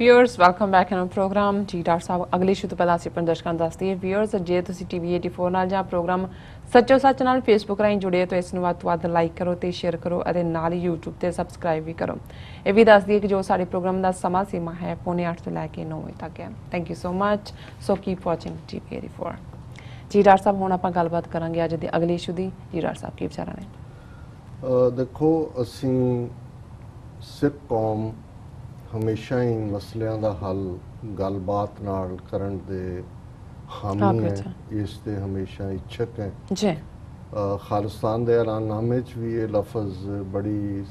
Viewers welcome back in program जी doctor साहब अगले इशू तो पहला अपन दर्शकों दस दईए व्यूअर्स जे तुसी TV 84 नाल जां प्रोग्राम सच्चो सच नाल फेसबुक राਹੀਂ जुड़े तो इसनूं वध तो वध लाइक करो तो शेयर करो और नाल ही यूट्यूब ते सबसक्राइब भी करो। ये भी दस दिए कि जो सारे प्रोग्राम का समा सीमा है 8:45 तो लैके 9 बजे तक है। Thank you so much. So keep watching TV 84। जी डॉक्टर साहब हुण आपां गलबात करांगे अज दे अगले इशू दी। जी डॉक्टर साहब की विचार ने? देखो असीं सिख कौम हमेशा ही मसलियां दा हल गलबात नाल करन दे हामी है, इस दे हमेशा इच्छुक है जी। खालिस्तान दे ऐलाननामे च भी ये लफज बड़ी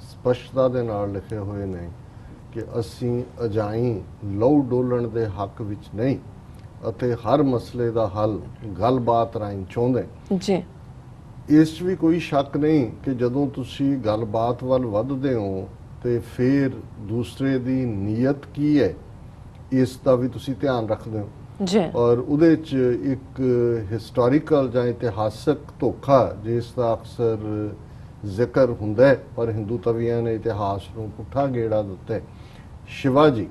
स्पष्टता दे नाल लिखे हुए ने कि असीं अजाई लहू डोलण दे हक विच नहीं अते हर मसले दा हल गलबात राਹੀਂ चाहुंदे जी। इस भी कोई शक नहीं कि जदों तुसी गलबात वल वधदे हो तो फिर दूसरे दी नीयत की है इस दा भी तुसी ध्यान रखते हो जी। और उहदे च एक हिस्टोरिकल जां इतिहासक धोखा जिसका अक्सर जिक्र हुंदा है पर हिंदू तवियां ने इतिहास नूं पुठा गेड़ा दिता है। शिवाजी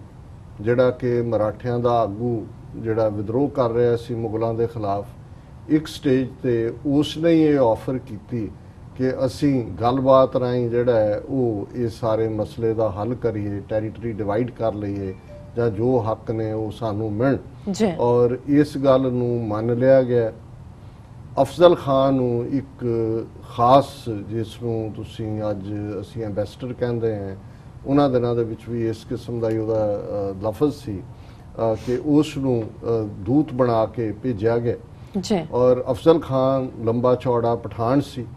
जिहड़ा कि मराठियां दा आगू जिहड़ा विद्रोह कर रहा सी मुगलों के खिलाफ एक स्टेज ते उसने ये ऑफर की कि असी गलबात राਹੀਂ जिहड़ा है वो ये सारे मसले का हल करिए, टैरीटरी डिवाइड कर लीए जां जो हक ने वो सानू मिलन और इस गल नूं मान लिया गया। अफजल खान नूं एक खास जिसनूं तुसीं अज असीं एंबेसडर कहंदे हैं उन्हां दिनां दे विच भी इस किस्म दा ओहदा लफज सी कि उसनूं दूत बना के भेजिया गया और अफजल खान लंबा चौड़ा पठान सी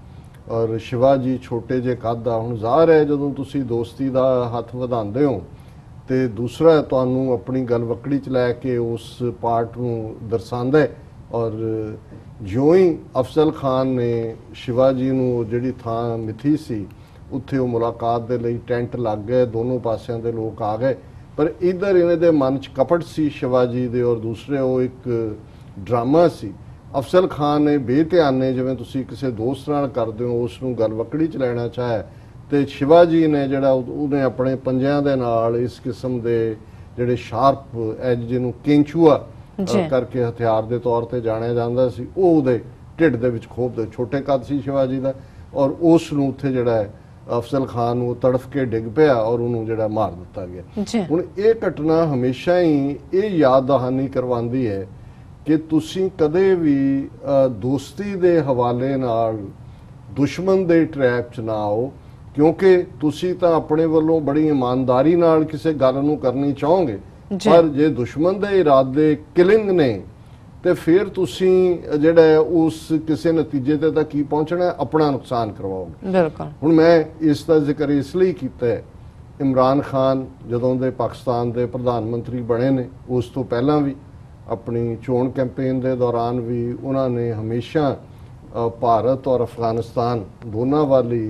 और शिवाजी छोटे जे कद दा। हुण ज़ाहिर है जदों तुसी दोस्ती दा हथ वधांदे हो तो दूसरा तुहानूं अपनी गल वकड़ी च लैके उस पार्ट नूं दर्शांदा है और ज्यों ही अफजल खान ने शिवाजी नूं जिहड़ी थां मिथी सी उत्थे वो मुलाकात दे लई टेंट लग गए, दोनों पासियां दे लोग आ गए पर इधर इन्हां दे मन च कपट सी शिवाजी दे और दूसरे वो एक ड्रामा सी। अफजल खान ने बेध्याने जिवें तुसीं किसी दोस्त नाल करदे हो उसनूं गल वकड़ी च लैना चाहे तो शिवाजी ने जिहड़ा उहने अपने पंजियां दे नाल इस किस्म दे जिहड़े शार्प एज जिहनूं केंचुआ करके हथियार के तौर पर जाणिया जांदा सी वो उहदे ढिड दे विच खोप दे। छोटे कद सी शिवाजी दा और उसनूं उत्थे जिहड़ा है अफजल खान नूं तड़फ के डिग पिया और उन्होंने जिहड़ा मार दिता गया। हुण ये घटना हमेशा ही ये याद दहानी करवांदी है कि तुसीं कदे भी दोस्ती दे हवाले नाल दुश्मन दे ट्रैप च ना आओ क्योंकि तुसीं तां अपने वल्लों बड़ी ईमानदारी नाल किसी गल नूं करनी चाहोगे पर जे दुश्मन दे इरादे किलिंग ने तो फिर तुसीं जिहड़ा है उस किसी नतीजे ते तां की पहुंचना है, अपना नुकसान करवाओगे। बिल्कुल। हुण मैं इसका जिक्र इसलिए कीता है इमरान खान जदों दे पाकिस्तान के प्रधानमंत्री बने ने उस तो पहलां भी अपनी चोण कैंपेन के दौरान भी उन्होंने हमेशा भारत और अफगानिस्तान दोनों वाली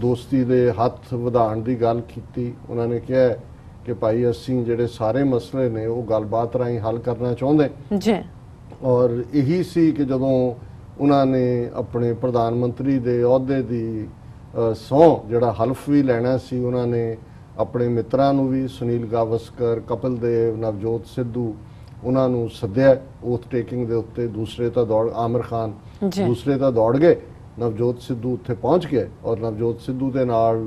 दोस्ती दे हथ वधाण की गल की। उन्होंने कहा कि भाई असीं जिहड़े सारे मसले ने वो गलबात राਹੀਂ हल करना चाहुंदे और यही सी कि जदों उन्होंने अपने प्रधानमंत्री के अहुदे की सौं जिहड़ा हल्फ भी लैना सी उन्होंने अपने मित्रां नूं भी सुनील गावस्कर, कपिल देव, नवजोत सिद्धू उन्होंने सद्या ओथ टेकिंग के उत्ते। दूसरे तो दौड़ आमिर खान दूसरे तो दौड़ गए, नवजोत सिद्धू उत्थे पहुँच गए और नवजोत सिद्धू के नाल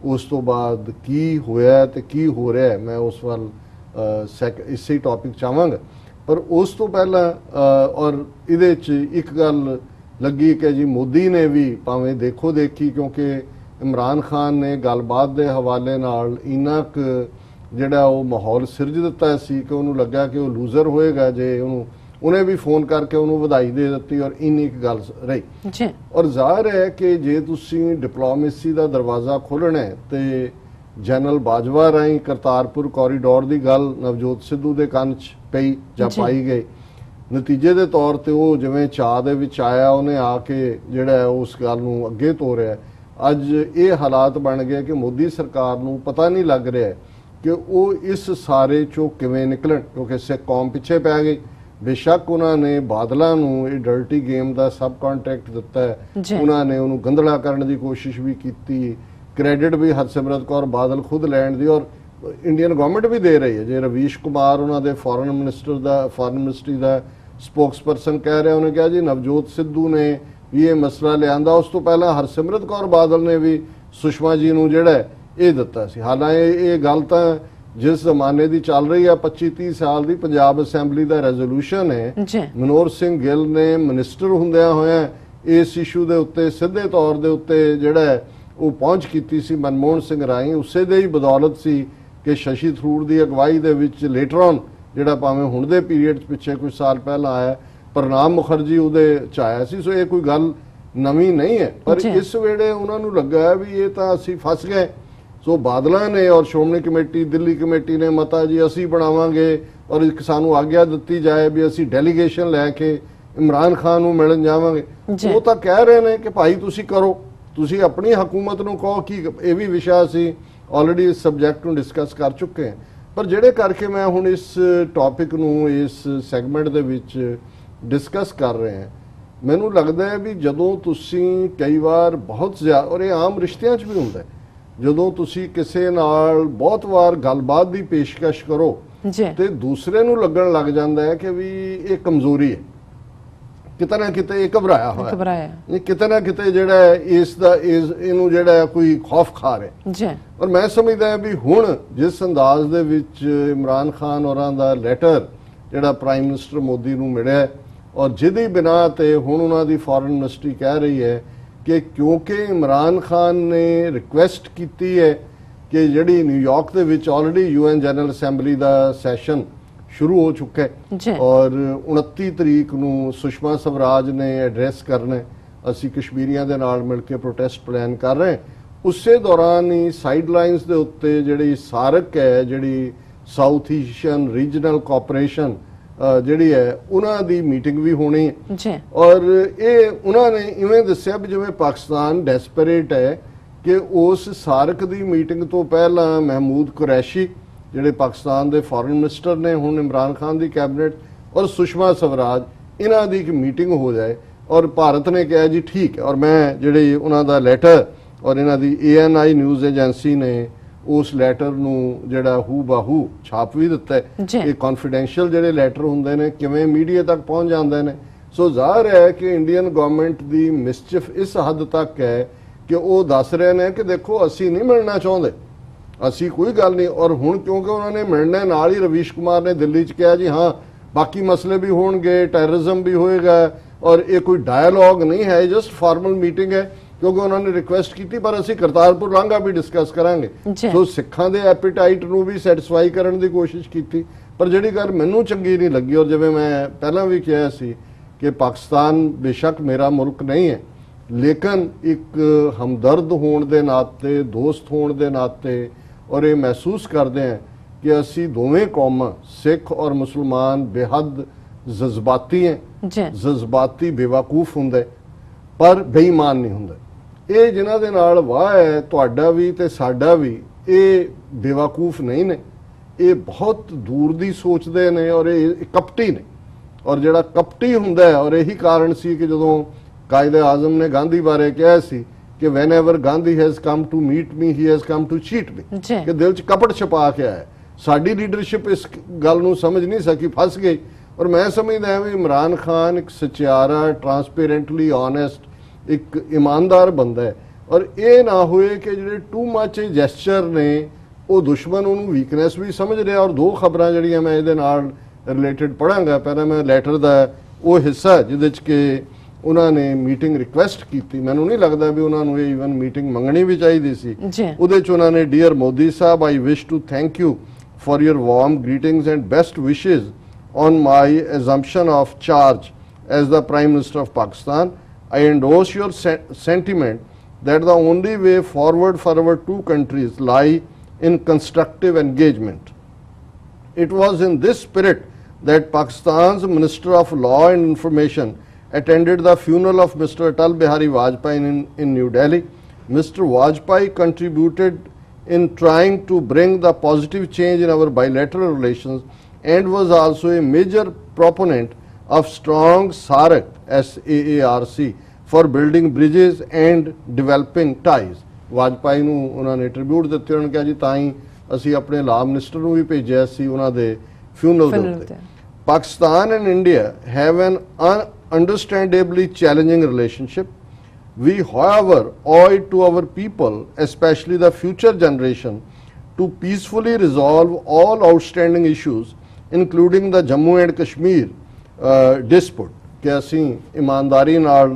उस तो बाद की होया ते की हो रहा है मैं उस वाल इसे टॉपिक चाहांगा पर उस तो पहला और इहदे च एक गल लगी कि जी मोदी ने भी भावें देखो देखी क्योंकि इमरान खान ने गलबात के हवाले नाल इन्ना क जिहड़ा वो माहौल सिरज दिता सी कि उन्होंने लग्या कि वो लूजर होएगा जे उन्हें भी फोन करके उन्होंने बधाई दे दी और इन्नी एक गल रही। और जाहिर है कि जे तुसीं डिप्लोमेसी का दरवाज़ा खोलना है तो जनरल बाजवा राਹੀਂ करतारपुर कॉरीडोर की गल नवजोत सिद्धू के कन च पई जां पाई गई नतीजे के तौर पर वो जिवें चाह दे विच आया उन्हें आके जिहड़ा है उस गल नूं अगे तोरिया। अज ये हालात बन गए कि मोदी सरकार नूं पता नहीं लग रहा है कि वो इस सारे चों किवें निकलन क्योंकि सिख कौम पिछे पै गई। बेशक उन्होंने बादलों नूं ये डर्टी गेम का सब कॉन्ट्रैक्ट दिता है, उन्होंने उन्होंने गंधला करने की कोशिश भी की, क्रेडिट भी हरसिमरत कौर बादल खुद लैण दी और ਇੰਡੀਅਨ ਗਵਰਨਮੈਂਟ ਵੀ ਦੇ ਰਹੀ ਹੈ। ਜੇ ਰਵੀਸ਼ ਕੁਮਾਰ ਉਹਨਾਂ ਦੇ ਫੋਰਨ ਮਿਨਿਸਟਰੀ ਦਾ ਸਪੋਕਸਪਰਸਨ ਕਹਿ ਰਿਹਾ, ਉਹਨੇ ਕਿਹਾ ਜੀ ਨਵਜੋਤ ਸਿੱਧੂ ਨੇ ਵੀ ਇਹ ਮਸਲਾ ਲਿਆਂਦਾ, ਉਸ ਤੋਂ ਪਹਿਲਾਂ ਹਰਸਿਮਰਤ ਕੌਰ ਬਾਦਲ ਨੇ ਵੀ ਸੁਸ਼ਮਾ ਜੀ ਨੂੰ ਜਿਹੜਾ ਇਹ ਦਿੱਤਾ ਸੀ। ਹਾਲਾਂਕਿ ਇਹ ਗੱਲ ਤਾਂ ਜਿਸ ਜ਼ਮਾਨੇ ਦੀ ਚੱਲ ਰਹੀ ਹੈ, 25-30 ਸਾਲ ਦੀ ਪੰਜਾਬ ਅਸੈਂਬਲੀ ਦਾ ਰੈਜ਼ੋਲੂਸ਼ਨ ਹੈ। ਮਨੋਹਰ ਸਿੰਘ ਗਿੱਲ ਨੇ ਮਿਨਿਸਟਰ ਹੁੰਦਿਆਂ ਹੋਇਆਂ ਇਸ ਇਸ਼ੂ ਦੇ ਉੱਤੇ ਸਿੱਧੇ ਤੌਰ ਦੇ ਉੱਤੇ ਜਿਹੜਾ ਉਹ ਪਹੁੰਚ ਕੀਤੀ ਸੀ ਮਨਮੋਹਨ ਸਿੰਘ ਰਾਹੀਂ। ਉਸੇ ਦੇ ਹੀ ਬਦੌਲਤ ਸੀ ਕਿ ਸ਼ਸ਼ੀ ਥਰੂਰ ਦੀ ਅਗਵਾਈ ਦੇ ਵਿੱਚ ਲੇਟਰ ਔਨ ਜਿਹੜਾ ਭਾਵੇਂ ਹੁਣ ਦੇ ਪੀਰੀਅਡ 'ਚ ਪਿੱਛੇ ਕੁਝ ਸਾਲ ਪਹਿਲਾਂ ਆਇਆ, ਪ੍ਰਣਾਬ ਮੁਖਰਜੀ ਉਹਦੇ 'ਚ ਆਇਆ ਸੀ। ਸੋ ਇਹ ਕੋਈ ਗੱਲ ਨਵੀਂ ਨਹੀਂ ਹੈ, ਪਰ ਇਸ ਵੇਲੇ ਉਹਨਾਂ ਨੂੰ ਲੱਗਾ ਵੀ ਇਹ ਤਾਂ ਅਸੀਂ ਫਸ ਗਏ। ਸੋ ਬਾਦਲਾਂ ਨੇ ਔਰ ਸ਼੍ਰੋਮਣੀ ਕਮੇਟੀ ਦਿੱਲੀ ਕਮੇਟੀ ਨੇ ਮਤਾ ਜੀ ਅਸੀਂ ਬਣਾਵਾਂਗੇ ਔਰ ਸਾਨੂੰ ਆਗਿਆ ਦਿੱਤੀ ਜਾਏ ਵੀ ਅਸੀਂ ਡੈਲੀਗੇਸ਼ਨ ਲੈ ਕੇ ਇਮਰਾਨ ਖਾਨ ਨੂੰ ਮਿਲਣ ਜਾਵਾਂਗੇ। ਉਹ ਤਾਂ ਕਹਿ ਰਹੇ ਨੇ ਕਿ ਭਾਈ ਤੁਸੀਂ ਕਰੋ, ਤੁਸੀਂ ਆਪਣੀ ਹਕੂਮਤ ਨੂੰ ਕਹੋ ਕਿ ਇਹ ਵੀ ਵਿਸ਼ਾ ਸੀ ਆਲਰੇਡੀ ਇਸ ਸਬਜੈਕਟ ਨੂੰ ਡਿਸਕਸ ਕਰ ਚੁੱਕੇ ਹਾਂ। ਪਰ ਜਿਹੜੇ ਕਰਕੇ ਮੈਂ ਹੁਣ ਇਸ ਟੌਪਿਕ ਨੂੰ ਇਸ ਸੈਗਮੈਂਟ ਦੇ ਵਿੱਚ ਡਿਸਕਸ ਕਰ ਰਹੇ ਹਾਂ, ਮੈਨੂੰ ਲੱਗਦਾ ਹੈ ਵੀ ਜਦੋਂ ਤੁਸੀਂ ਕਈ ਵਾਰ ਬਹੁਤ ਜ਼ਿਆਦਾ, ਔਰ ਇਹ ਆਮ ਰਿਸ਼ਤਿਆਂ 'ਚ ਵੀ ਹੁੰਦਾ ਹੈ, ਜਦੋਂ ਤੁਸੀਂ ਕਿਸੇ ਨਾਲ ਬਹੁਤ ਵਾਰ ਗੱਲਬਾਤ ਦੀ ਪੇਸ਼ਕਸ਼ ਕਰੋ ਤੇ ਦੂਸਰੇ ਨੂੰ ਲੱਗਣ ਲੱਗ ਜਾਂਦਾ ਹੈ ਕਿ ਵੀ ਇਹ ਕਮਜ਼ੋਰੀ ਹੈ, ਕਿਤੇ ਨਾ ਕਿਤੇ ਇਹ ਘਬਰਾਇਆ ਹੋਇਆ, ਕਿਤੇ ਨਾ ਕਿਤੇ ਜਿਹੜਾ ਇਸ ਦਾ ਇਹਨੂੰ ਜਿਹੜਾ ਕੋਈ ਖੌਫ ਖਾ ਰਿਹਾ। ਔਰ ਮੈਂ ਸਮਝਦਾ ਵੀ ਹੁਣ ਜਿਸ ਅੰਦਾਜ਼ ਦੇ ਵਿੱਚ ਇਮਰਾਨ ਖਾਨ ਹੋਰਾਂ ਦਾ ਲੈਟਰ ਜਿਹੜਾ ਪ੍ਰਾਈਮ ਮਿਨਿਸਟਰ ਮੋਦੀ ਨੂੰ ਮਿਲਿਆ ਔਰ ਜਿਹਦੀ ਬਿਨਾਂ ਤੇ ਹੁਣ ਉਹਨਾਂ ਦੀ ਫੋਰਨ ਮਿਨਿਸਟਰੀ ਕਹਿ ਰਹੀ ਹੈ ਕਿ ਕਿਉਂਕਿ ਇਮਰਾਨ ਖਾਨ ਨੇ ਰਿਕੁਐਸਟ ਕੀਤੀ ਹੈ ਕਿ ਜਿਹੜੀ ਨਿਊਯਾਰਕ ਦੇ ਵਿੱਚ ਆਲਰੇਡੀ UN ਜਨਰਲ ਅਸੈਂਬਲੀ ਦਾ ਸੈਸ਼ਨ ਸ਼ੁਰੂ ਹੋ ਚੁੱਕਾ ਹੈ ਔਰ 29 ਤਰੀਕ ਨੂੰ ਸੁਸ਼ਮਾ ਸਵਰਾਜ ਨੇ ਐਡਰੈਸ ਕਰਨਾ, ਅਸੀਂ ਕਸ਼ਮੀਰੀਆਂ ਦੇ ਨਾਲ ਮਿਲ ਕੇ ਪ੍ਰੋਟੈਸਟ ਪਲਾਨ ਕਰ ਰਹੇ। ਉਸੇ ਦੌਰਾਨ ਹੀ ਸਾਈਡ ਲਾਈਨਸ ਦੇ ਉੱਤੇ ਜਿਹੜੀ ਸਾਰਕ ਹੈ, ਜਿਹੜੀ ਸਾਊਥ ਏਸ਼ੀਅਨ ਰੀਜਨਲ ਕੋਆਪਰੇਸ਼ਨ ਜਿਹੜੀ ਹੈ, ਉਹਨਾਂ ਦੀ ਮੀਟਿੰਗ ਵੀ ਹੋਣੀ ਹੈ। ਔਰ ਇਹ ਉਹਨਾਂ ਨੇ ਇਵੇਂ ਦੱਸਿਆ ਵੀ ਜਿਵੇਂ ਪਾਕਿਸਤਾਨ ਡੈਸਪਰੇਟ ਹੈ ਕਿ ਉਸ ਸਾਰਕ ਦੀ ਮੀਟਿੰਗ ਤੋਂ ਪਹਿਲਾਂ ਮਹਿਮੂਦ ਕੁਰੈਸ਼ੀ ਜਿਹੜੇ ਪਾਕਿਸਤਾਨ ਦੇ ਫੋਰਨ ਮਿਨਿਸਟਰ ਨੇ ਹੁਣ ਇਮਰਾਨ ਖਾਨ ਦੀ ਕੈਬਨਿਟ, ਔਰ ਸੁਸ਼ਮਾ ਸਵਰਾਜ, ਇਹਨਾਂ ਦੀ ਇੱਕ ਮੀਟਿੰਗ ਹੋ ਜਾਏ। ਔਰ ਭਾਰਤ ਨੇ ਕਿਹਾ ਜੀ ਠੀਕ ਹੈ। ਔਰ ਮੈਂ ਜਿਹੜੇ ਉਹਨਾਂ ਦਾ ਲੈਟਰ ਔਰ ਇਹਨਾਂ ਦੀ ANI ਨਿਊਜ਼ ਏਜੰਸੀ ਨੇ ਉਸ ਲੈਟਰ ਨੂੰ ਜਿਹੜਾ ਹੂ ਬਾਹੂ ਛਾਪ ਵੀ ਦਿੱਤਾ ਹੈ। ਇਹ ਕੌਨਫੀਡੈਂਸ਼ੀਅਲ ਜਿਹੜੇ ਲੈਟਰ ਹੁੰਦੇ ਨੇ ਕਿਵੇਂ ਮੀਡੀਆ ਤੱਕ ਪਹੁੰਚ ਜਾਂਦੇ ਨੇ। ਸੋ ਜ਼ਾਹਰ ਹੈ ਕਿ ਇੰਡੀਅਨ ਗਵਰਨਮੈਂਟ ਦੀ ਮਿਸਚਿਫ ਇਸ ਹੱਦ ਤੱਕ ਹੈ ਕਿ ਉਹ ਦੱਸ ਰਹੇ ਨੇ ਕਿ ਦੇਖੋ ਅਸੀਂ ਨਹੀਂ ਮਿਲਣਾ ਚਾਹੁੰਦੇ, ਅਸੀਂ ਕੋਈ ਗੱਲ ਨਹੀਂ। ਔਰ ਹੁਣ ਕਿਉਂਕਿ ਉਹਨਾਂ ਨੇ ਮਿਲਣਾ, ਨਾਲ ਹੀ ਰਵੀਸ਼ ਕੁਮਾਰ ਨੇ ਦਿੱਲੀ 'ਚ ਕਿਹਾ ਜੀ ਹਾਂ ਬਾਕੀ ਮਸਲੇ ਵੀ ਹੋਣਗੇ, ਟੈਰਰਿਜ਼ਮ ਵੀ ਹੋਏਗਾ ਔਰ ਇਹ ਕੋਈ ਡਾਇਲੋਗ ਨਹੀਂ ਹੈ, ਜਸਟ ਫਾਰਮਲ ਮੀਟਿੰਗ ਹੈ ਕਿਉਂਕਿ ਉਹਨਾਂ ਨੇ ਰਿਕੁਐਸਟ ਕੀਤੀ, ਪਰ ਅਸੀਂ ਕਰਤਾਰਪੁਰ ਲਾਂਘਾ ਵੀ ਡਿਸਕਸ ਕਰਾਂਗੇ। ਸੋ ਸਿੱਖਾਂ ਦੇ ਐਪੀਟਾਈਟ ਨੂੰ ਵੀ ਸੈਟੀਸਫਾਈ ਕਰਨ ਦੀ ਕੋਸ਼ਿਸ਼ ਕੀਤੀ। ਪਰ ਜਿਹੜੀ ਗੱਲ ਮੈਨੂੰ ਚੰਗੀ ਨਹੀਂ ਲੱਗੀ, ਔਰ ਜਿਵੇਂ ਮੈਂ ਪਹਿਲਾਂ ਵੀ ਕਿਹਾ ਸੀ ਕਿ ਪਾਕਿਸਤਾਨ ਬੇਸ਼ੱਕ ਮੇਰਾ ਮੁਲਕ ਨਹੀਂ ਹੈ, ਲੇਕਿਨ ਇੱਕ ਹਮਦਰਦ ਹੋਣ ਦੇ ਨਾਤੇ, ਦੋਸਤ ਹੋਣ ਦੇ ਨਾਤੇ, ਔਰ ਇਹ ਮਹਿਸੂਸ ਕਰਦੇ ਹਾਂ ਕਿ ਅਸੀਂ ਦੋਵੇਂ ਕੌਮਾਂ ਸਿੱਖ ਔਰ ਮੁਸਲਮਾਨ ਬੇਹੱਦ ਜਜ਼ਬਾਤੀ ਹੈ। ਜਜ਼ਬਾਤੀ ਬੇਵਕੂਫ ਹੁੰਦਾ ਪਰ ਬੇਈਮਾਨ ਨਹੀਂ ਹੁੰਦਾ। ਇਹ ਜਿਨ੍ਹਾਂ ਦੇ ਨਾਲ ਵਾਹ ਹੈ, ਤੁਹਾਡਾ ਵੀ ਤੇ ਸਾਡਾ ਵੀ, ਇਹ ਬੇਵਕੂਫ ਨਹੀਂ ਨੇ, ਇਹ ਬਹੁਤ ਦੂਰ ਦੀ ਸੋਚਦੇ ਨੇ ਔਰ ਇਹ ਕਪਟੀ ਨੇ। ਔਰ ਜਿਹੜਾ ਕਪਟੀ ਹੁੰਦਾ ਹੈ, ਔਰ ਇਹੀ ਕਾਰਨ ਸੀ ਕਿ ਜਦੋਂ ਕਾਇਦੇ ਆਜ਼ਮ ਨੇ ਗਾਂਧੀ ਬਾਰੇ ਕਿਹਾ ਸੀ ਕਿ whenever Gandhi has come to meet me, he has come to cheat me, ਕਿ ਦਿਲ 'ਚ ਕਪਟ ਛਪਾ ਕੇ ਆਇਆ। ਸਾਡੀ ਲੀਡਰਸ਼ਿਪ ਇਸ ਗੱਲ ਨੂੰ ਸਮਝ ਨਹੀਂ ਸਕੀ, ਫਸ ਗਈ। ਔਰ ਮੈਂ ਸਮਝਦਾ ਵੀ ਇਮਰਾਨ ਖਾਨ ਇੱਕ ਸਚਿਆਰਾ, ਟਰਾਂਸਪੇਰੈਂਟਲੀ ਓਨੈਸਟ, ਇੱਕ ਇਮਾਨਦਾਰ ਬੰਦਾ ਹੈ। ਔਰ ਇਹ ਨਾ ਹੋਏ ਕਿ ਜਿਹੜੇ ਟੂ ਮੱਚ ਜੈਸਚਰ ਨੇ ਉਹ ਦੁਸ਼ਮਣ ਉਹਨੂੰ ਵੀਕਨੈਸ ਵੀ ਸਮਝ ਰਿਹਾ। ਔਰ ਦੋ ਖਬਰਾਂ ਜਿਹੜੀਆਂ ਮੈਂ ਇਹਦੇ ਨਾਲ ਰਿਲੇਟਡ ਪੜਾਂਗਾ। ਪਹਿਲਾਂ ਮੈਂ ਲੈਟਰ ਦਾ ਉਹ ਹਿੱਸਾ ਜਿਹਦੇ 'ਚ ਕਿ ਉਹਨਾਂ ਨੇ ਮੀਟਿੰਗ ਰਿਕੁਐਸਟ ਕੀਤੀ, ਮੈਨੂੰ ਨਹੀਂ ਲੱਗਦਾ ਵੀ ਉਹਨਾਂ ਨੂੰ ਇਹ ਈਵਨ ਮੀਟਿੰਗ ਮੰਗਣੀ ਵੀ ਚਾਹੀਦੀ ਸੀ। ਉਹਦੇ 'ਚ ਉਹਨਾਂ ਨੇ dear Modi Sahib, I wish to thank you for your warm greetings and best wishes on my assumption of charge as the Prime Minister of Pakistan. I endorse your sentiment that the only way forward for our two countries lie in constructive engagement. It was in this spirit that Pakistan's Minister of Law and Information attended the funeral of Mr. Atal Bihari Vajpayee in New Delhi. Mr. Vajpayee contributed in trying to bring the positive change in our bilateral relations and was also a major proponent of strong SAARC, SAARC, for building bridges and developing ties. Vajpayee ਨੂੰ ਉਹਨਾਂ ਨੇ tribute ਦਿੱਤੇ, ਉਹਨਾਂ ਨੇ ਕਿਹਾ ਜੀ ਤਾਂ ਹੀ ਅਸੀਂ ਆਪਣੇ ਲਾ ਮਿਨਿਸਟਰ ਨੂੰ ਵੀ ਭੇਜਿਆ ਸੀ ਉਹਨਾਂ ਦੇ ਫਿਊਨਰਲ ਦੇ Funeral ਉੱਤੇ। ਤੇ। Pakistan and India have an understandably challenging relationship. We, however, owe it to our people, especially the future generation, to peacefully resolve all outstanding issues, including the Jammu and Kashmir dispute. कि ਅਸੀਂ ਇਮਾਨਦਾਰੀ ਨਾਲ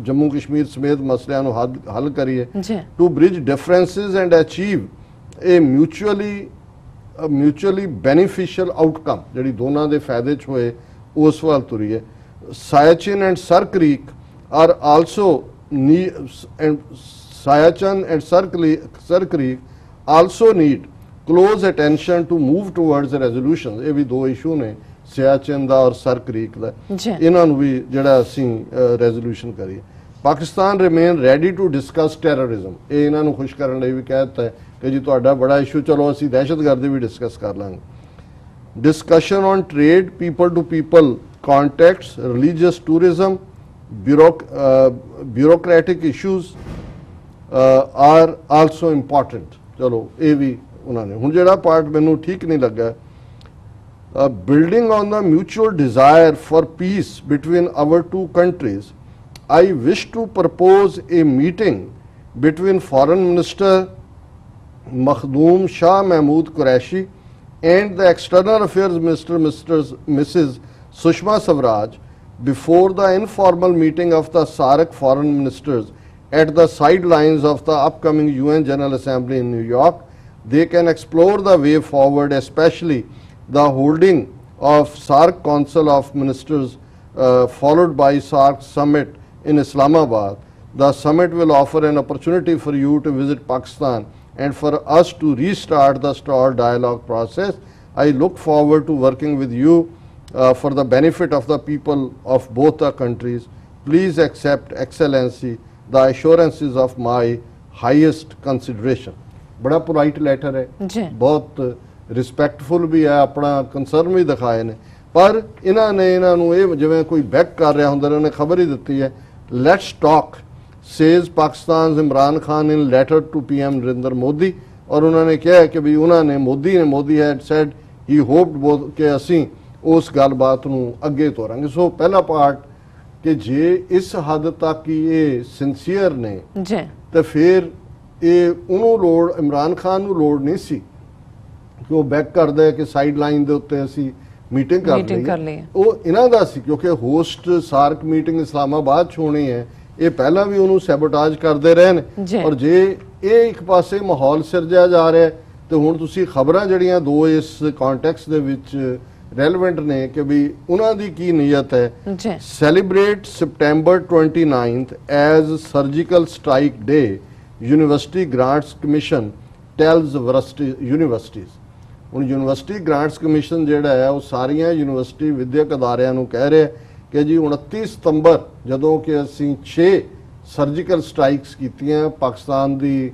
ਜੰਮੂ ਕਸ਼ਮੀਰ ਸਮੇਤ ਮਸਲਿਆਂ ਨੂੰ ਹੱਲ ਕਰੀਏ। ਜੀ। To bridge differences and achieve a mutually beneficial outcome ਜਿਹੜੀ ਦੋਨਾਂ ਦੇ ਫਾਇਦੇ ਚ ਹੋਏ ਉਸ ਵੱਲ ਤੁਰੀਏ। Siachen and Sar Creek are also Siachen and Sar Creek also need close attention to move towards a resolution। ਇਹ ਵੀ ਦੋ ਇਸ਼ੂ ਨੇ ਸਿਆਚਨ ਦਾ ਔਰ ਸਰ ਕ੍ਰੀਕ ਦਾ, ਇਹਨਾਂ ਨੂੰ ਵੀ ਜਿਹੜਾ ਅਸੀਂ ਰੈਜ਼ੋਲੂਸ਼ਨ ਕਰੀਏ। Pakistan remain ready to discuss terrorism. ਇਹ ਇਹਨਾਂ ਨੂੰ ਖੁਸ਼ ਕਰਨ ਲਈ ਵੀ ਕਹਿ ਦਿੱਤਾ ਹੈ ਕਿ ਜੀ ਤੁਹਾਡਾ ਬੜਾ ਇਸ਼ੂ, ਚਲੋ ਅਸੀਂ ਦਹਿਸ਼ਤਗਰਦੀ ਵੀ ਡਿਸਕਸ ਕਰ ਲਾਂਗੇ। Discussion on trade, people to people contacts, religious tourism, bureaucratic issues are also important. ਚਲੋ ਇਹ ਵੀ ਉਹਨਾਂ ਨੇ। ਹੁਣ ਜਿਹੜਾ ਪਾਰਟ ਮੈਨੂੰ ਠੀਕ ਨਹੀਂ ਲੱਗਾ, building on the mutual desire for peace between our two countries, I wish to propose a meeting between Foreign Minister Makhdoom Shah Mahmood Qureshi and the External Affairs Minister Mrs. Sushma Swaraj before the informal meeting of the SAARC foreign ministers at the sidelines of the upcoming UN General Assembly in New York. They can explore the way forward, especially the holding of SAARC Council of Ministers followed by SAARC summit in Islamabad. The summit will offer an opportunity for you to visit Pakistan and for us to restart the stalled dialogue process. I look forward to working with you for the benefit of the people of both the countries. Please accept, Excellency, the assurances of my highest consideration. बड़ा polite letter है, बहुत respectful ਵੀ ਹੈ, ਆਪਣਾ concern ਵੀ ਦਿਖਾਏ ਨੇ, ਪਰ ਇਹਨਾਂ ਨੇ ਇਹਨਾਂ ਨੂੰ ਇਹ ਜਿਵੇਂ ਕੋਈ ਬੈਕ ਕਰ ਰਿਹਾ ਹੁੰਦਾ, ਉਹਨੇ ਖਬਰ ਹੀ ਦਿੱਤੀ ਹੈ। Let's talk says Pakistan Imran Khan in letter to PM Narendra Modi. ਔਰ ਉਹਨਾਂ ਨੇ ਕਿਹਾ ਕਿ ਵੀ ਉਹਨਾਂ ਨੇ Modi had said he hoped both ਕਿ ਅਸੀਂ ਉਸ ਗੱਲਬਾਤ ਨੂੰ ਅੱਗੇ ਤੋਰਾਂਗੇ। ਸੋ ਪਹਿਲਾ ਪਾਰਟ ਕਿ ਜੇ ਇਸ ਹੱਦ ਤੱਕ ਹੀ ਇਹ ਸਿੰਸੀਅਰ ਨੇ ਤੇ ਫਿਰ ਇਹ ਉਹਨੂੰ ਲੋੜ, ਇਮਰਾਨ ਖਾਨ ਨੂੰ ਲੋੜ ਨਹੀਂ ਸੀ ਕਿ ਉਹ ਬੈਕ ਕਰਦਾ ਕਿ ਸਾਈਡ ਲਾਈਨ ਦੇ ਉੱਤੇ ਅਸੀਂ ਮੀਟਿੰਗ ਕਰ ਲਈ। ਉਹ ਇਹਨਾਂ ਦਾ ਸੀ ਕਿਉਂਕਿ ਹੋਸਟ ਸਾਰਕ ਮੀਟਿੰਗ ਇਸਲਾਮਾਬਾਦ 'ਚ ਹੋਣੀ ਹੈ। ਇਹ ਪਹਿਲਾਂ ਵੀ ਉਹਨੂੰ ਸੈਬੋਟਾਜ ਕਰਦੇ ਰਹੇ ਨੇ। ਔਰ ਜੇ ਇਹ ਇੱਕ ਪਾਸੇ ਮਾਹੌਲ ਸਿਰਜਿਆ ਜਾ ਰਿਹਾ ਤੇ ਹੁਣ ਤੁਸੀਂ ਖਬਰਾਂ ਜਿਹੜੀਆਂ ਦੋ ਇਸ ਕੰਟੈਕਸਟ ਦੇ ਵਿੱਚ ਰੈਲੇਵੈਂਟ ਨੇ ਕਿ ਵੀ ਉਹਨਾਂ ਦੀ ਕੀ ਨੀਅਤ ਹੈ। Celebrate September 29 as surgical strike day, university grants commission tells universities. ਹੁਣ ਯੂਨੀਵਰਸਿਟੀ ਗ੍ਰਾਂਟਸ ਕਮਿਸ਼ਨ ਜਿਹੜਾ ਹੈ ਉਹ ਸਾਰੀਆਂ ਯੂਨੀਵਰਸਿਟੀ ਵਿਦਿਅਕ ਅਦਾਰਿਆਂ ਨੂੰ ਕਹਿ ਰਿਹਾ ਕਿ ਜੀ 29 ਸਤੰਬਰ ਜਦੋਂ ਕਿ ਅਸੀਂ 6 ਸਰਜੀਕਲ ਸਟ੍ਰਾਈਕਸ ਕੀਤੀਆਂ, ਪਾਕਿਸਤਾਨ ਦੀ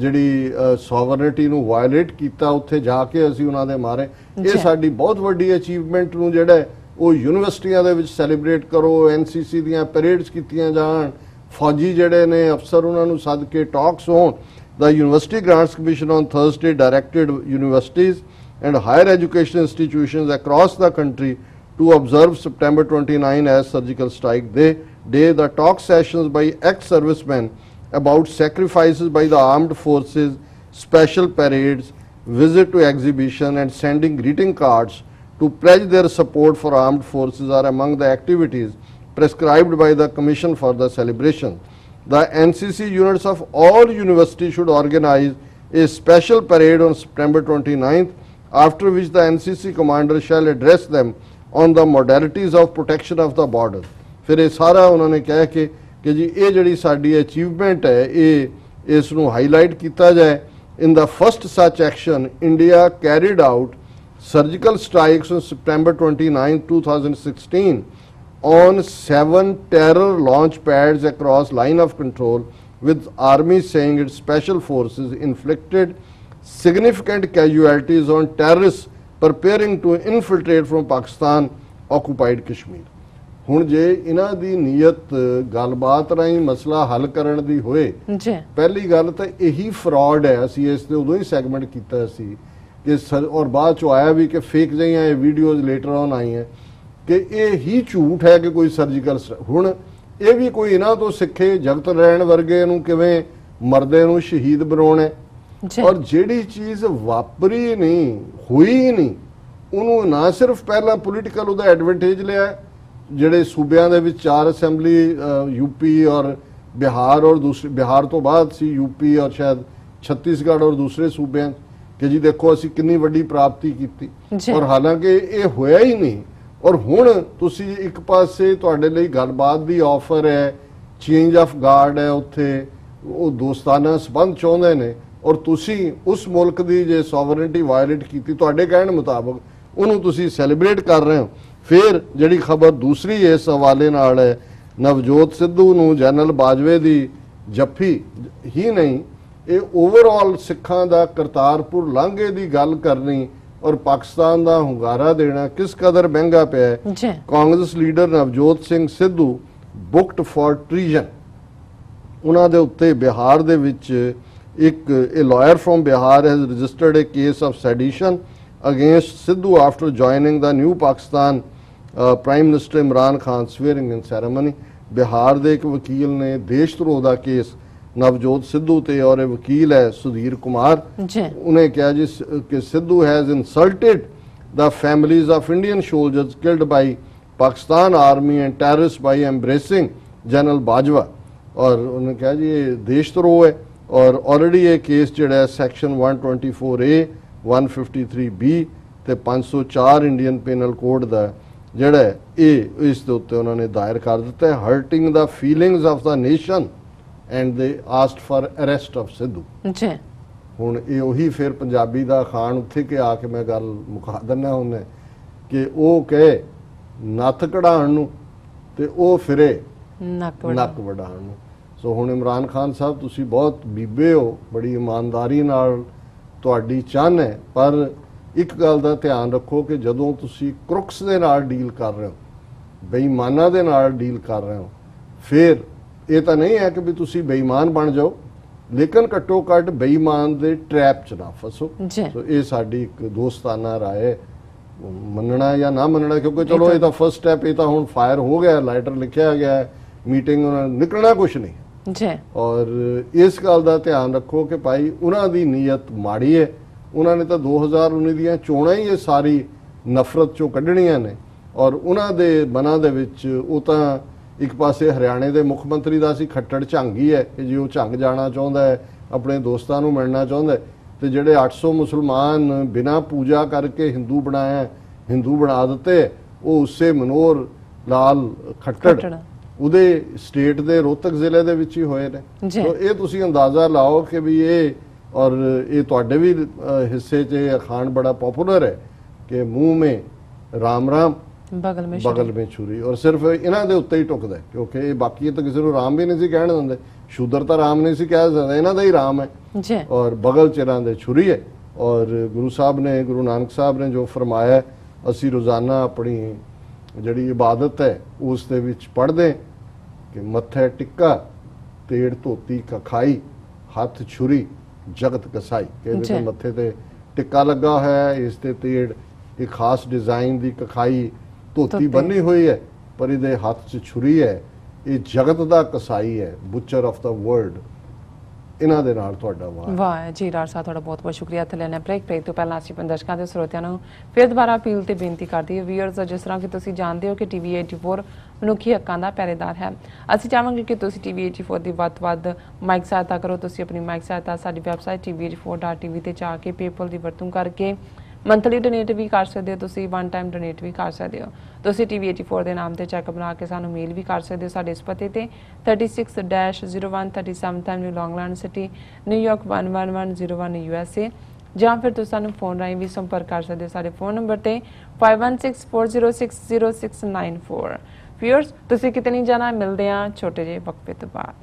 ਜਿਹੜੀ ਸੋਵਰਨਿਟੀ ਨੂੰ ਵਾਇਲੇਟ ਕੀਤਾ, ਉੱਥੇ ਜਾ ਕੇ ਅਸੀਂ ਉਹਨਾਂ ਦੇ ਮਾਰੇ। ਇਹ ਸਾਡੀ ਬਹੁਤ ਵੱਡੀ ਅਚੀਵਮੈਂਟ ਨੂੰ ਜਿਹੜਾ ਉਹ ਯੂਨੀਵਰਸਿਟੀਆਂ ਦੇ ਵਿੱਚ ਸੈਲੀਬ੍ਰੇਟ ਕਰੋ। NCC ਦੀਆਂ ਪਰੇਡਸ ਕੀਤੀਆਂ ਜਾਣ, ਫੌਜੀ ਜਿਹੜੇ ਨੇ ਅਫਸਰ ਉਹਨਾਂ ਨੂੰ ਸੱਦ ਕੇ ਟਾਕਸ ਹੋਣ। The University Grants Commission on Thursday directed universities and higher education institutions across the country to observe September 29 as Surgical Strike Day. The talk sessions by ex-servicemen about sacrifices by the armed forces, special parades, visit to exhibition and sending greeting cards to pledge their support for armed forces are among the activities prescribed by the Commission for the celebration. The NCC units of all universities should organize a special parade on September 29th, after which the NCC commander shall address them on the modalities of protection of the border. ਫਿਰ ਇਹ ਸਾਰਾ ਉਹਨਾਂ ਨੇ ਕਿਹਾ ਕਿ ਜੀ ਇਹ ਜਿਹੜੀ ਸਾਡੀ ਅਚੀਵਮੈਂਟ ਹੈ ਇਹ ਇਸ ਨੂੰ ਹਾਈਲਾਈਟ ਕੀਤਾ ਜਾਏ। In the first such action, India carried out surgical strikes on September 29, 2016 on 7 terror launch pads across line of control, with army saying its special forces inflicted significant casualties on terrorists preparing to infiltrate from Pakistan occupied Kashmir. ਹੁਣ ਜੇ ਇਹਨਾਂ ਦੀ ਨੀਅਤ ਗੱਲਬਾਤ ਰਾਹੀਂ ਮਸਲਾ ਹੱਲ ਕਰਨ ਦੀ ਹੋਏ, ਜੀ ਪਹਿਲੀ ਗੱਲ ਤਾਂ ਇਹੀ ਫਰਾਡ ਹੈ। ਅਸੀਂ ਇਸ ਤੇ ਉਦੋਂ ਹੀ ਸੈਗਮੈਂਟ ਕੀਤਾ ਸੀ ਕਿ ਔਰ ਬਾਅਦ ਚ ਆਇਆ ਵੀ ਕਿ ਫੇਕ ਜਿਹੀਆਂ ਇਹ ਵੀਡੀਓਜ਼ ਲੇਟਰ ਔਨ ਆਈਆਂ ਕਿ ਇਹ ਹੀ ਝੂਠ ਹੈ ਕਿ ਕੋਈ ਸਰਜੀਕਲ ਹੁਣ ਇਹ ਵੀ ਕੋਈ ਇਹਨਾਂ ਤੋਂ ਸਿੱਖੇ, ਜਗਤ ਰਹਿਣ ਵਰਗੇ ਨੂੰ ਕਿਵੇਂ ਮਰਦੇ ਨੂੰ ਸ਼ਹੀਦ ਬਣਾਉਣਾ। ਔਰ ਜਿਹੜੀ ਚੀਜ਼ ਵਾਪਰੀ ਨਹੀਂ, ਹੋਈ ਨਹੀਂ, ਉਹਨੂੰ ਨਾ ਸਿਰਫ ਪਹਿਲਾਂ ਪੋਲੀਟੀਕਲ ਉਹਦਾ ਐਡਵਾਂਟੇਜ ਲਿਆ, ਜਿਹੜੇ ਸੂਬਿਆਂ ਦੇ ਵਿੱਚ 4 ਅਸੈਂਬਲੀ यूपी ਔਰ ਬਿਹਾਰ ਔਰ ਦੂਸਰੇ ਬਿਹਾਰ ਤੋਂ ਬਾਅਦ ਸੀ यूपी ਔਰ ਸ਼ਾਇਦ ਛੱਤੀਸਗੜ੍ਹ ਔਰ ਦੂਸਰੇ ਸੂਬਿਆਂ ਕਿ ਜੀ ਦੇਖੋ ਅਸੀਂ ਕਿੰਨੀ ਵੱਡੀ ਪ੍ਰਾਪਤੀ ਕੀਤੀ, ਔਰ ਹਾਲਾਂਕਿ ਇਹ ਹੋਇਆ ਹੀ ਨਹੀਂ। ਔਰ ਹੁਣ ਤੁਸੀਂ ਇੱਕ ਪਾਸੇ ਤੁਹਾਡੇ ਲਈ ਗੱਲਬਾਤ ਦੀ ਆਫਰ ਹੈ, ਚੇਂਜ ਆਫ ਗਾਰਡ ਹੈ, ਉੱਥੇ ਉਹ ਦੋਸਤਾਨਾ ਸਬੰਧ ਚਾਹੁੰਦੇ ਨੇ, ਔਰ ਤੁਸੀਂ ਉਸ ਮੁਲਕ ਦੀ ਜੇ ਸੋਵਰਨਟੀ ਵਾਇਲੇਟ ਕੀਤੀ ਤੁਹਾਡੇ ਕਹਿਣ ਮੁਤਾਬਕ ਉਹਨੂੰ ਤੁਸੀਂ ਸੈਲੀਬ੍ਰੇਟ ਕਰ ਰਹੇ ਹੋ। ਫਿਰ ਜਿਹੜੀ ਖਬਰ ਦੂਸਰੀ ਇਸ ਹਵਾਲੇ ਨਾਲ ਹੈ, ਨਵਜੋਤ ਸਿੱਧੂ ਨੂੰ ਜਨਰਲ ਬਾਜਵੇ ਦੀ ਜੱਫੀ ਹੀ ਨਹੀਂ, ਇਹ ਓਵਰਆਲ ਸਿੱਖਾਂ ਦਾ ਕਰਤਾਰਪੁਰ ਲਾਂਘੇ ਦੀ ਗੱਲ ਕਰਨੀ ਔਰ ਪਾਕਿਸਤਾਨ ਦਾ ਹੁੰਗਾਰਾ ਦੇਣਾ ਕਿਸ ਕਦਰ ਮਹਿੰਗਾ ਪਿਆ ਹੈ। Congress leader Navjot Singh Sidhu booked for treason, ਉਹਨਾਂ ਦੇ ਉੱਤੇ ਬਿਹਾਰ ਦੇ ਵਿੱਚ ਇੱਕ lawyer firm Bihar has registered a case of sedition against Sidhu after joining the new Pakistan prime minister Imran Khan swearing in ceremony. Bihar ਦੇ ਇੱਕ ਵਕੀਲ ਨੇ ਦੇਸ਼ ਧਰੋਹ ਦਾ ਕੇਸ ਨਵਜੋਤ ਸਿੱਧੂ ਤੇ, ਔਰ ਇਹ ਵਕੀਲ ਹੈ ਸੁਧੀਰ ਕੁਮਾਰ, ਉਹਨੇ ਕਿਹਾ ਜੀ ਕਿ Sidhu has insulted the families of Indian soldiers killed by Pakistan army and terrorists by embracing General Bajwa। और उन्होंने कहा जी ये देशद्रोह है, और ऑलरेडी ये केस जोड़ा सैक्शन 124A 153B ਤੇ 504 ਇੰਡੀਅਨ ਪੈਨਲ ਕੋਡ ਦਾ ਜਿਹੜਾ ਇਹ ਇਸ ਦੇ ਉੱਤੇ ਉਹਨਾਂ ਨੇ ਦਾਇਰ ਕਰ ਦਿੱਤਾ ਹੈ, hurting the feelings of the nation and they asked for arrest of Sidhu. ਜੀ ਹੁਣ ਇਹ ਉਹੀ ਫਿਰ ਪੰਜਾਬੀ ਦਾ ਖਾਨ ਉੱਥੇ ਕਿ ਆ ਕੇ ਮੈਂ ਗੱਲ ਮੁਕਾ ਦਿੰਦਾ ਹੁੰਨੇ ਕਿ ਉਹ ਕਹੇ ਨੱਥ ਕਢਾਉਣ ਨੂੰ ਤੇ ਉਹ ਫਿਰੇ ਨੱਕ ਵਡਾਉਣ ਨੂੰ। ਸੋ ਹੁਣ ਇਮਰਾਨ ਖਾਨ ਸਾਹਿਬ ਤੁਸੀਂ ਬਹੁਤ ਬੀਬੇ ਹੋ, ਬੜੀ ਇਮਾਨਦਾਰੀ ਨਾਲ ਤੁਹਾਡੀ ਚਾਹਨ ਹੈ, ਪਰ ਇੱਕ ਗੱਲ ਦਾ ਧਿਆਨ ਰੱਖੋ ਕਿ ਜਦੋਂ ਤੁਸੀਂ ਕ੍ਰੁਕਸ ਦੇ ਨਾਲ ਡੀਲ ਕਰ ਰਹੇ ਹੋ, ਬੇਈਮਾਨਾਂ ਦੇ ਨਾਲ ਡੀਲ ਕਰ ਰਹੇ ਹੋ, ਫਿਰ ਇਹ ਤਾਂ ਨਹੀਂ ਹੈ ਕਿ ਵੀ ਤੁਸੀਂ ਬੇਈਮਾਨ ਬਣ ਜਾਓ, ਲੇਕਿਨ ਘੱਟੋ ਘੱਟ ਬੇਈਮਾਨ ਦੇ ਟ੍ਰੈਪ 'ਚ ਨਾ ਫਸੋ। ਸੋ ਇਹ ਸਾਡੀ ਇੱਕ ਦੋਸਤਾਨਾ ਰਾਏ, ਮੰਨਣਾ ਜਾਂ ਨਾ ਮੰਨਣਾ, ਕਿਉਂਕਿ ਚਲੋ ਇਹ ਤਾਂ ਫਸਟ ਸਟੈਪ, ਇਹ ਤਾਂ ਹੁਣ ਫਾਇਰ ਹੋ ਗਿਆ, ਲਾਈਟਰ ਲਿਖਿਆ ਗਿਆ, ਮੀਟਿੰਗ ਨਿਕਲਣਾ ਕੁਛ ਨਹੀਂ ਜੀ। ਔਰ ਇਸ ਗੱਲ ਦਾ ਧਿਆਨ ਰੱਖੋ ਕਿ ਭਾਈ ਉਹਨਾਂ ਦੀ ਨੀਅਤ ਮਾੜੀ ਹੈ, ਉਹਨਾਂ ਨੇ ਤਾਂ 2019 ਦੀਆਂ ਚੋਣਾਂ ਹੀ ਇਹ ਸਾਰੀ ਨਫ਼ਰਤ ਚੋਂ ਕੱਢਣੀਆਂ ਨੇ, ਔਰ ਉਹਨਾਂ ਦੇ ਮਨਾਂ ਦੇ ਵਿੱਚ ਉਹ ਤਾਂ ਇੱਕ ਪਾਸੇ ਹਰਿਆਣੇ ਦੇ ਮੁੱਖ ਮੰਤਰੀ ਦਾ ਸੀ ਖੱਟੜ ਝੰਗ ਹੀ ਹੈ ਕਿ ਜੇ ਉਹ ਝੰਗ ਜਾਣਾ ਚਾਹੁੰਦਾ ਹੈ, ਆਪਣੇ ਦੋਸਤਾਂ ਨੂੰ ਮਿਲਣਾ ਚਾਹੁੰਦਾ, ਤੇ ਜਿਹੜੇ 800 ਮੁਸਲਮਾਨ ਬਿਨਾਂ ਪੂਜਾ ਕਰਕੇ ਹਿੰਦੂ ਬਣਾ ਦਿੱਤੇ, ਉਹ ਉਸੇ ਮਨੋਹਰ ਲਾਲ ਖੱਟੜ ਉਹਦੇ ਸਟੇਟ ਦੇ ਰੋਹਤਕ ਜ਼ਿਲ੍ਹੇ ਦੇ ਵਿੱਚ ਹੀ ਹੋਏ ਨੇ। ਸੋ ਇਹ ਤੁਸੀਂ ਅੰਦਾਜ਼ਾ ਲਾਓ ਕਿ ਵੀ ਇਹ, ਔਰ ਇਹ ਤੁਹਾਡੇ ਵੀ ਹਿੱਸੇ 'ਚ ਇਹ ਅਖਾਣ ਬੜਾ ਪਪੂਲਰ ਹੈ ਕਿ ਮੂੰਹ ਮੇ ਰਾਮ ਰਾਮ ਬਗਲ ਮੇ ਛੁਰੀ, ਔਰ ਸਿਰਫ ਇਹਨਾਂ ਦੇ ਉੱਤੇ ਹੀ ਟੁਕਦਾ, ਕਿਉਂਕਿ ਇਹ ਬਾਕੀ ਤਾਂ ਕਿਸੇ ਨੂੰ ਰਾਮ ਵੀ ਨਹੀਂ ਸੀ ਕਹਿਣ ਦਿੰਦੇ, ਸ਼ੂਦਰ ਤਾਂ ਰਾਮ ਨਹੀਂ ਸੀ ਕਹਿ ਸਕਦੇ, ਇਹਨਾਂ ਦਾ ਹੀ ਰਾਮ ਹੈ ਔਰ ਬਗਲ 'ਚ ਇਹਨਾਂ ਦੇ ਛੁਰੀ ਹੈ। ਔਰ ਗੁਰੂ ਸਾਹਿਬ ਨੇ, ਗੁਰੂ ਨਾਨਕ ਸਾਹਿਬ ਨੇ ਜੋ ਫਰਮਾਇਆ, ਅਸੀਂ ਰੋਜ਼ਾਨਾ ਆਪਣੀ ਜਿਹੜੀ ਇਬਾਦਤ ਹੈ ਉਸ ਦੇ ਵਿੱਚ ਪੜ੍ਹਦੇ ਕਿ ਮੱਥੇ ਟਿੱਕਾ ਤੇੜ ਧੋਤੀ ਕਖਾਈ ਹੱਥ ਛੁਰੀ ਜਗਤ ਕਸਾਈ, ਕਿ ਮੱਥੇ ਤੇ ਟਿੱਕਾ ਲੱਗਾ ਹੋਇਆ ਹੈ, ਇਸ ਤੇ ਤੇੜ ਇੱਕ ਖਾਸ ਡਿਜ਼ਾਈਨ ਦੀ ਕਖਾਈ ਧੋਤੀ ਬੰਨੀ ਹੋਈ ਹੈ, ਪਰ ਇਹਦੇ ਹੱਥ 'ਚ ਛੁਰੀ ਹੈ, ਇਹ ਜਗਤ ਦਾ ਕਸਾਈ ਹੈ, ਬੁਚਰ ਆਫ ਦਾ ਵਰਲਡ। ਇਹਨਾਂ ਦੇ ਨਾਲ ਤੁਹਾਡਾ ਵਾਹ ਜੀ। ਡਾਕਟਰ ਸਾਹਿਬ ਤੁਹਾਡਾ ਬਹੁਤ ਬਹੁਤ ਸ਼ੁਕਰੀਆ। ਇੱਥੇ ਲੈਣਾ ਬ੍ਰੇਕ ਤੋਂ ਪਹਿਲਾਂ ਅਸੀਂ ਦਰਸ਼ਕਾਂ ਦੇ ਸਰੋਤਿਆਂ ਨੂੰ ਫਿਰ ਦੁਬਾਰਾ ਅਪੀਲ ਤੇ ਬੇਨਤੀ ਕਰਦੀ ਹਾਂ, ਵੀਅਰਸ, ਜਿਸ ਤਰ੍ਹਾਂ ਕਿ ਤੁਸੀਂ ਜਾਣਦੇ ਹੋ ਕਿ TV 84 ਮਨੁੱਖੀ ਹੱਕਾਂ ਦਾ ਪਹਿਰੇਦਾਰ ਹੈ। ਅਸੀਂ ਚਾਹਾਂਗੇ ਕਿ ਤੁਸੀਂ TV 84 ਦੀ ਵੱਧ ਤੋਂ ਵੱਧ ਮਾਈਕ ਸਹਾਇਤਾ ਕਰੋ। ਤੁਸੀਂ ਆਪਣੀ ਮਾਈਕ ਸਹਾਇਤਾ ਸਾਡੀ ਵੈਬਸਾਈਟ tv84.tv ਤੇ ਜਾ ਕੇ ਪੇਪਲ ਦੀ ਵਰਤੋਂ ਕਰਕੇ ਮੰਥਲੀ ਡੋਨੇਟ ਵੀ ਕਰ ਸਕਦੇ ਹੋ, ਤੁਸੀਂ ਵਨ ਟਾਈਮ ਡੋਨੇਟ ਵੀ ਕਰ ਸਕਦੇ ਹੋ। ਤੁਸੀਂ TV 84 ਦੇ ਨਾਮ ਤੇ ਚੈੱਕ ਬਣਾ ਕੇ ਸਾਨੂੰ ਮੇਲ ਵੀ ਕਰ ਸਕਦੇ ਹੋ ਸਾਡੇ ਇਸ ਪਤੇ ਤੇ 36-0137 ਐਵਨਿਊ ਲੌਂਗਲੈਂਡ ਸਿਟੀ, ਨਿਊਯਾਰਕ 11101 USA, ਜਾਂ ਫਿਰ ਤੁਸੀਂ ਸਾਨੂੰ ਫੋਨ ਰਾਹੀਂ ਵੀ ਸੰਪਰਕ ਕਰ ਸਕਦੇ ਹੋ ਸਾਡੇ ਫੋਨ ਨੰਬਰ ਤੇ 5164060694। ਵੀਅਰਸ, ਤੁਸੀਂ ਕਿਤੇ ਨਹੀਂ ਜਾਣਾ, ਮਿਲਦੇ ਹਾਂ ਛੋਟੇ ਜਿਹੇ ਵਕਫੇ ਤੋਂ ਬਾਅਦ।